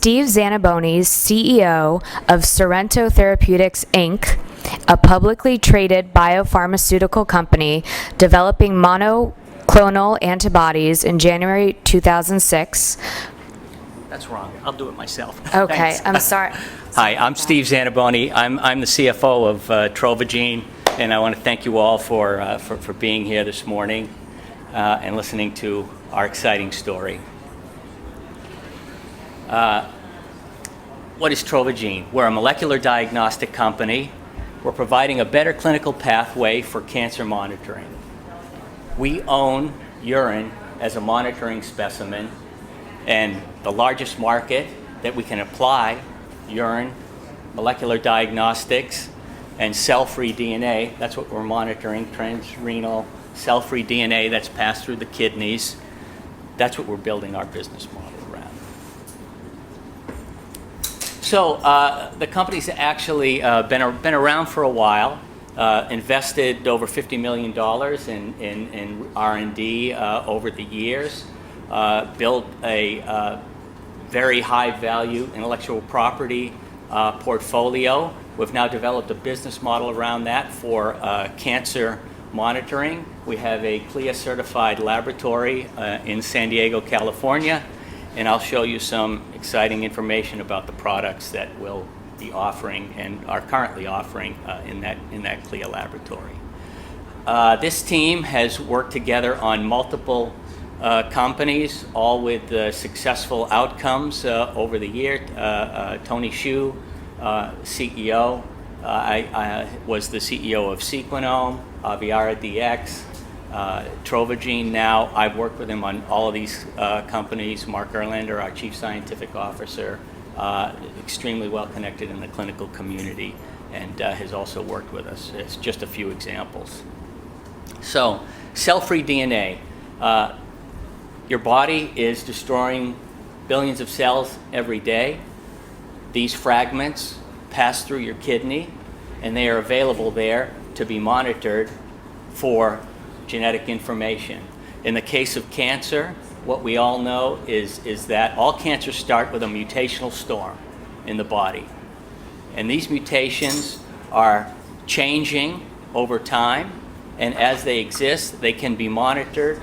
Steve Zanaboni, CEO of Sorrento Therapeutics, Inc., a publicly traded biopharmaceutical company developing monoclonal antibodies in January 2006. That's wrong. I'll do it myself. Okay, Thanks. I'm sorry. Hi, I'm Steve Zanaboni. I'm the CFO of Trovagene, and I want to thank you all for being here this morning and listening to our exciting story. What is Trovagene? We're a molecular diagnostic company. We're providing a better clinical pathway for cancer monitoring. We own urine as a monitoring specimen, and the largest market that we can apply urine, molecular diagnostics, and cell-free DNA. That's what we're monitoring, transrenal cell-free DNA that's passed through the kidneys. That's what we're building our business model around. So the company's actually been around for a while, invested over $50 million in R&D over the years, built a very high-value intellectual property portfolio. We've now developed a business model around that for cancer monitoring. We have a CLIA-certified laboratory in San Diego, California, and I'll show you some exciting information about the products that we'll be offering and are currently offering in that CLIA laboratory. This team has worked together on multiple companies, all with successful outcomes over the year. Tony Hsu, CEO. I was the CEO of Sequenome, Aviara DX, Trovagene now. I've worked with him on all of these companies. Mark Erlander, our Chief Scientific Officer, extremely well connected in the clinical community, and has also worked with us. It's just a few examples. So, cell-free DNA. Your body is destroying billions of cells every day. These fragments pass through your kidney, and they are available there to be monitored for genetic information. In the case of cancer, what we all know is that all cancers start with a mutational storm in the body. And these mutations are changing over time, and as they exist, they can be monitored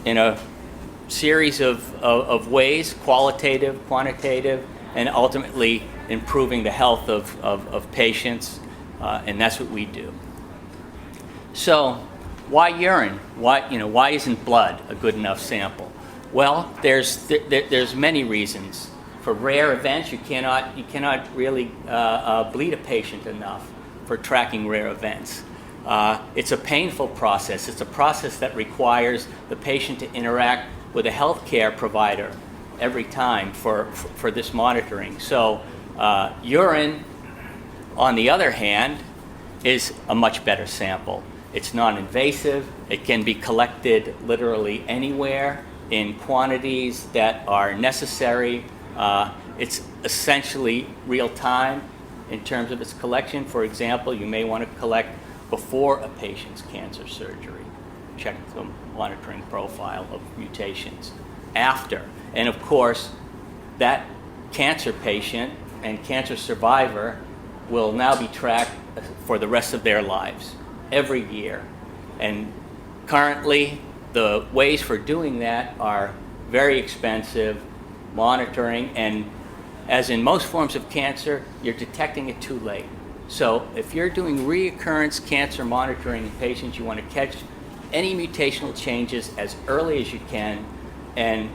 in a series of ways, qualitative, quantitative, and ultimately improving the health of patients, and that's what we do. So, why urine? Why isn't blood a good enough sample? Well, there's many reasons. For rare events, you cannot really bleed a patient enough for tracking rare events. It's a painful process. It's a process that requires the patient to interact with a healthcare provider every time for this monitoring. So urine, on the other hand, is a much better sample. It's non-invasive. It can be collected literally anywhere in quantities that are necessary. It's essentially real time in terms of its collection. For example, you may want to collect before a patient's cancer surgery. Check the monitoring profile of mutations. After, and of course, that cancer patient and cancer survivor will now be tracked for the rest of their lives, every year. And currently, the ways for doing that are very expensive, monitoring, and as in most forms of cancer, you're detecting it too late. So if you're doing reoccurrence cancer monitoring in patients, you want to catch any mutational changes as early as you can, and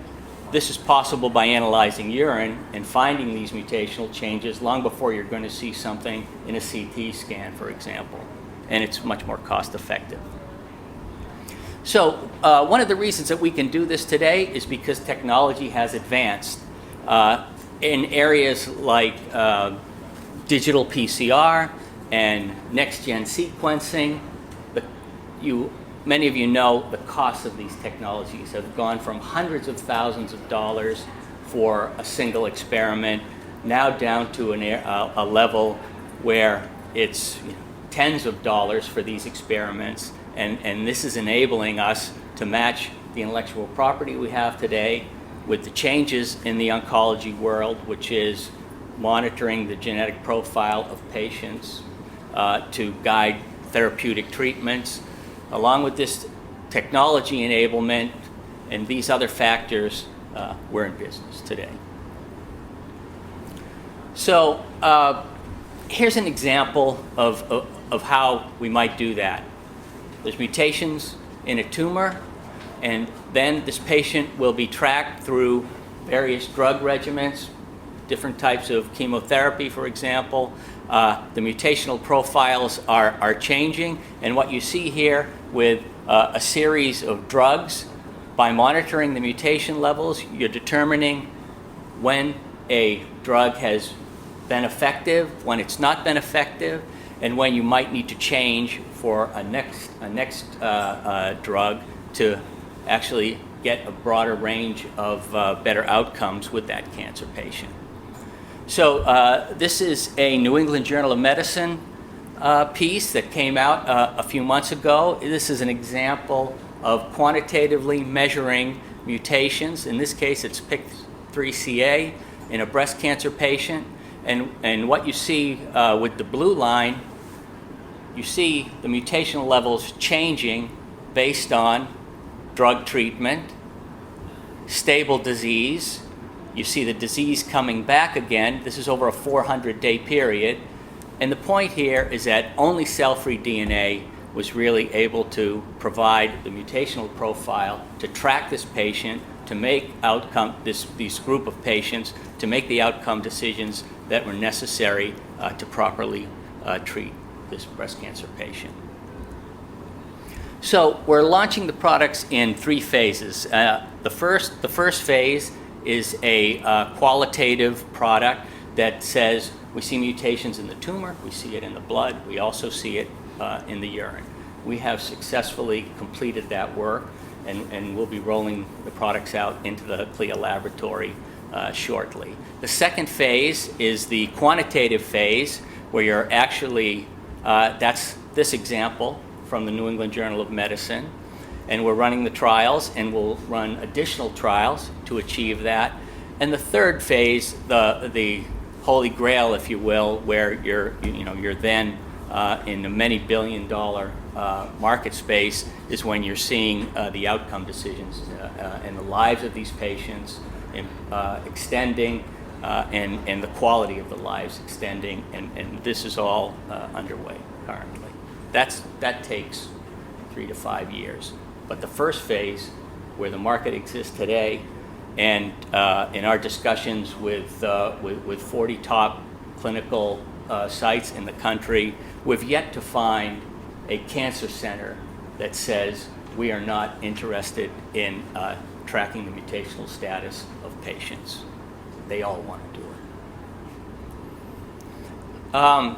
this is possible by analyzing urine and finding these mutational changes long before you're going to see something in a CT scan, for example, and it's much more cost effective. So one of the reasons that we can do this today is because technology has advanced in areas like digital PCR and next-gen sequencing. Many of you know the cost of these technologies have gone from hundreds of thousands of dollars for a single experiment, now down to a level where it's tens of dollars for these experiments, and this is enabling us to match the intellectual property we have today with the changes in the oncology world, which is monitoring the genetic profile of patients to guide therapeutic treatments, along with this technology enablement and these other factors, we're in business today. So here's an example of how we might do that. There's mutations in a tumor, and then this patient will be tracked through various drug regimens, different types of chemotherapy, for example. The mutational profiles are changing, and what you see here with a series of drugs, by monitoring the mutation levels, you're determining when a drug has been effective, when it's not been effective, and when you might need to change for a next drug to actually get a broader range of better outcomes with that cancer patient. So this is a New England Journal of Medicine piece that came out a few months ago. This is an example of quantitatively measuring mutations. In this case, it's PIK3CA in a breast cancer patient. And what you see with the blue line, you see the mutational levels changing based on drug treatment, stable disease. You see the disease coming back again. This is over a 400-day period. And the point here is that only cell-free DNA was really able to provide the mutational profile to track this patient, to make this group of patients, to make the outcome decisions that were necessary to properly treat this breast cancer patient. So we're launching the products in 3 phases. The first phase is a qualitative product that says we see mutations in the tumor, we see it in the blood, we also see it in the urine. We have successfully completed that work, and we'll be rolling the products out into the CLIA laboratory shortly. The second phase is the quantitative phase, where you're actually, that's this example from the New England Journal of Medicine, and we're running the trials, and we'll run additional trials to achieve that. And the third phase, the holy grail, if you will, where you're then in a many billion-dollar market space, is when you're seeing the outcome decisions and the lives of these patients extending, and the quality of the lives extending, and this is all underway currently. That takes 3 to 5 years. But the first phase, where the market exists today, and in our discussions with 40 top clinical sites in the country, we've yet to find a cancer center that says we are not interested in tracking the mutational status of patients. They all want to do it.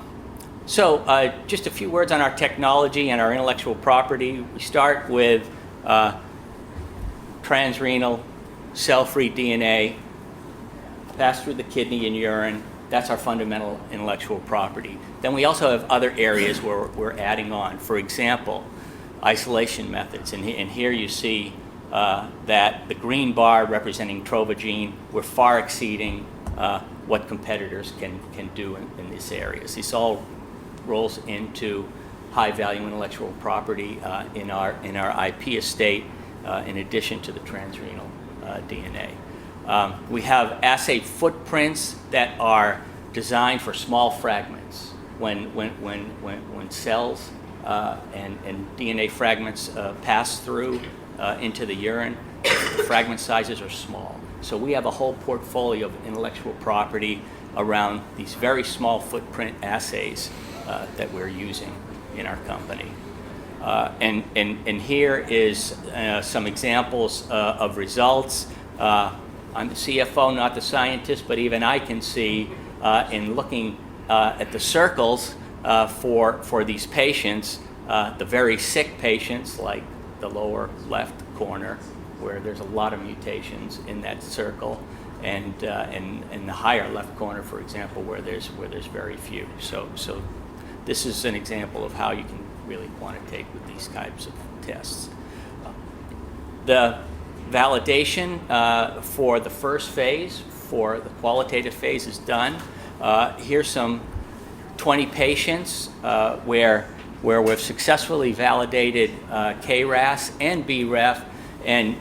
So just a few words on our technology and our intellectual property. We start with transrenal cell-free DNA, pass through the kidney and urine. That's our fundamental intellectual property. Then we also have other areas where we're adding on. For example, isolation methods. And here you see that the green bar representing Trovagene, we're far exceeding what competitors can do in these areas. This all rolls into high-value intellectual property in our IP estate, in addition to the transrenal DNA. We have assay footprints that are designed for small fragments. When cells and DNA fragments pass through into the urine, the fragment sizes are small. So we have a whole portfolio of intellectual property around these very small footprint assays that we're using in our company. And here is some examples of results. I'm the CFO, not the scientist, but even I can see in looking at the circles for these patients, the very sick patients, like the lower left corner, where there's a lot of mutations in that circle, and in the higher left corner, for example, where there's very few. So this is an example of how you can really quantitate with these types of tests. The validation for the first phase, for the qualitative phase, is done. Here's some 20 patients where we've successfully validated KRAS and BRAF, and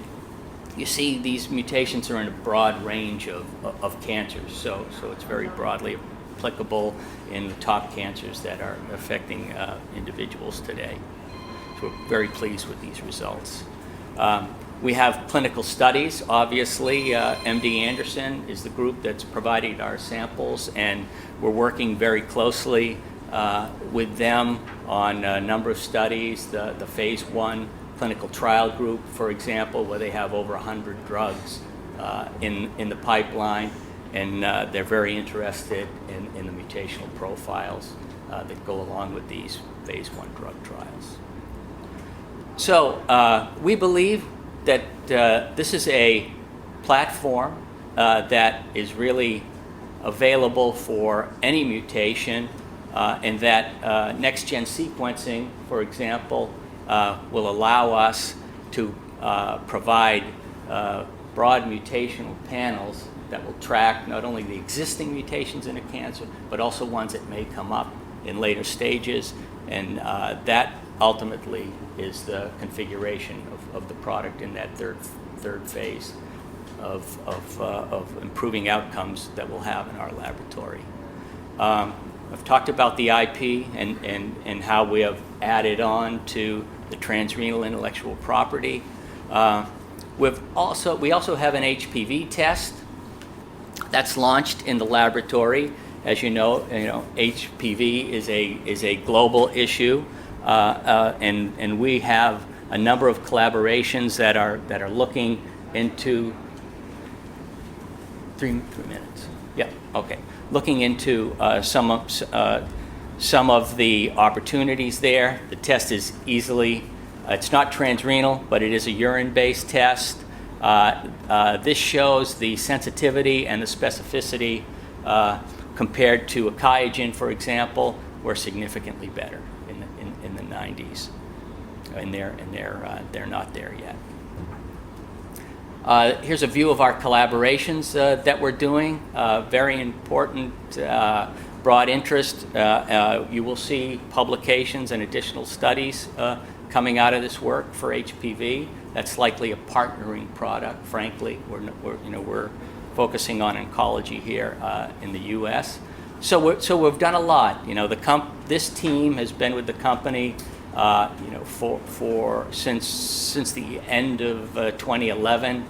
you see these mutations are in a broad range of cancers, so it's very broadly applicable in the top cancers that are affecting individuals today. So we're very pleased with these results. We have clinical studies. Obviously, MD Anderson is the group that's providing our samples, and we're working very closely with them on a number of studies. The phase 1 clinical trial group, for example, where they have over 100 drugs in the pipeline, and they're very interested in the mutational profiles that go along with these phase 1 drug trials. So we believe that this is a platform that is really available for any mutation, and that next-gen sequencing, for example, will allow us to provide broad mutational panels that will track not only the existing mutations in a cancer, but also ones that may come up in later stages, and that ultimately is the configuration of the product in that third phase of improving outcomes that we'll have in our laboratory. I've talked about the IP and how we have added on to the transrenal intellectual property. We also have an HPV test that's launched in the laboratory. As you know, HPV is a global issue, and we have a number of collaborations that are looking into 3 minutes. Yeah. Okay. Looking into some of the opportunities there. The test is it's not transrenal, but it is a urine-based test. This shows the sensitivity and the specificity compared to a QIAGEN, for example. We're significantly better in the 90s, and they're not there yet. Here's a view of our collaborations that we're doing. Very important, broad interest. You will see publications and additional studies coming out of this work for HPV. That's likely a partnering product. Frankly, we're focusing on oncology here in the U.S. So we've done a lot. This team has been with the company since the end of 2011.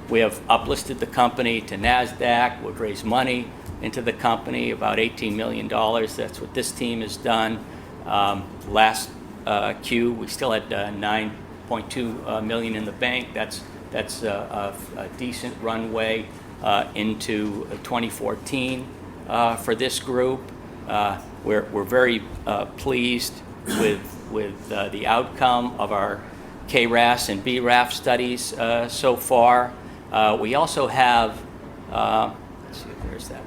We have uplisted the company to NASDAQ. We've raised money into the company, about $18 million. That's what this team has done. Last Q, we still had $9.2 million in the bank. That's a decent runway into 2014 for this group. We're very pleased with the outcome of our KRAS and BRAF studies so far. We also have let's see, where's that?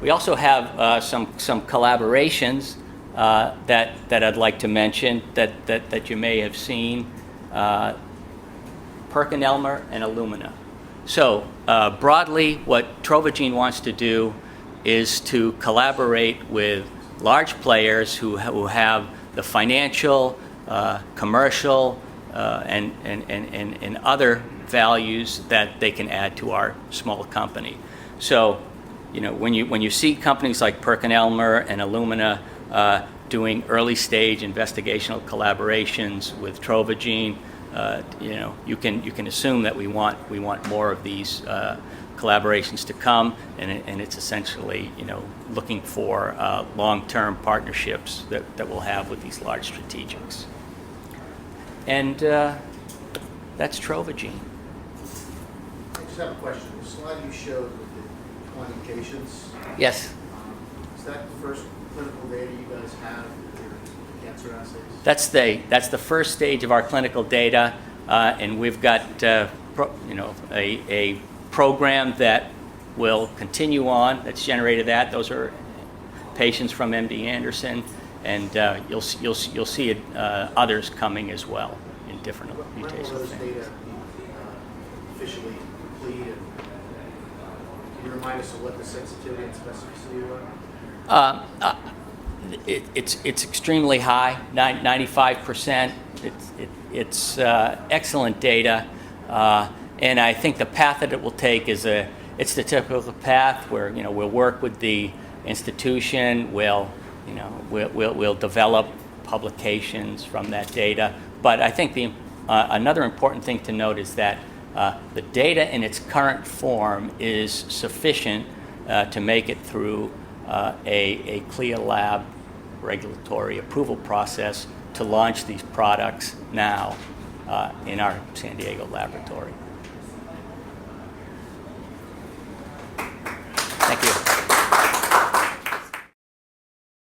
We also have some collaborations that I'd like to mention that you may have seen. PerkinElmer and Illumina. So broadly, what Trovagene wants to do is to collaborate with large players who have the financial, commercial, and other values that they can add to our small company. So, when you see companies like PerkinElmer and Illumina doing early stage investigational collaborations with Trovagene, you can assume that we want more of these collaborations to come, and it's essentially looking for long-term partnerships that we'll have with these large strategics. And that's Trovagene. I just have a question. The slide you showed with the 20 patients. Yes. Is that the first clinical data you guys have with your cancer assays? That's the first stage of our clinical data, and we've got a program that will continue on. That's generated that. Those are patients from MD Anderson, and you'll see others coming as well in different mutations. When will those data be officially complete? And can you remind us of what the sensitivity and specificity were? It's extremely high, 95%. It's excellent data, and I think the path that it will take is it's the typical path where we'll work with the institution, we'll develop publications from that data. But I think another important thing to note is that the data in its current form is sufficient to make it through a CLIA lab regulatory approval process to launch these products now in our San Diego laboratory.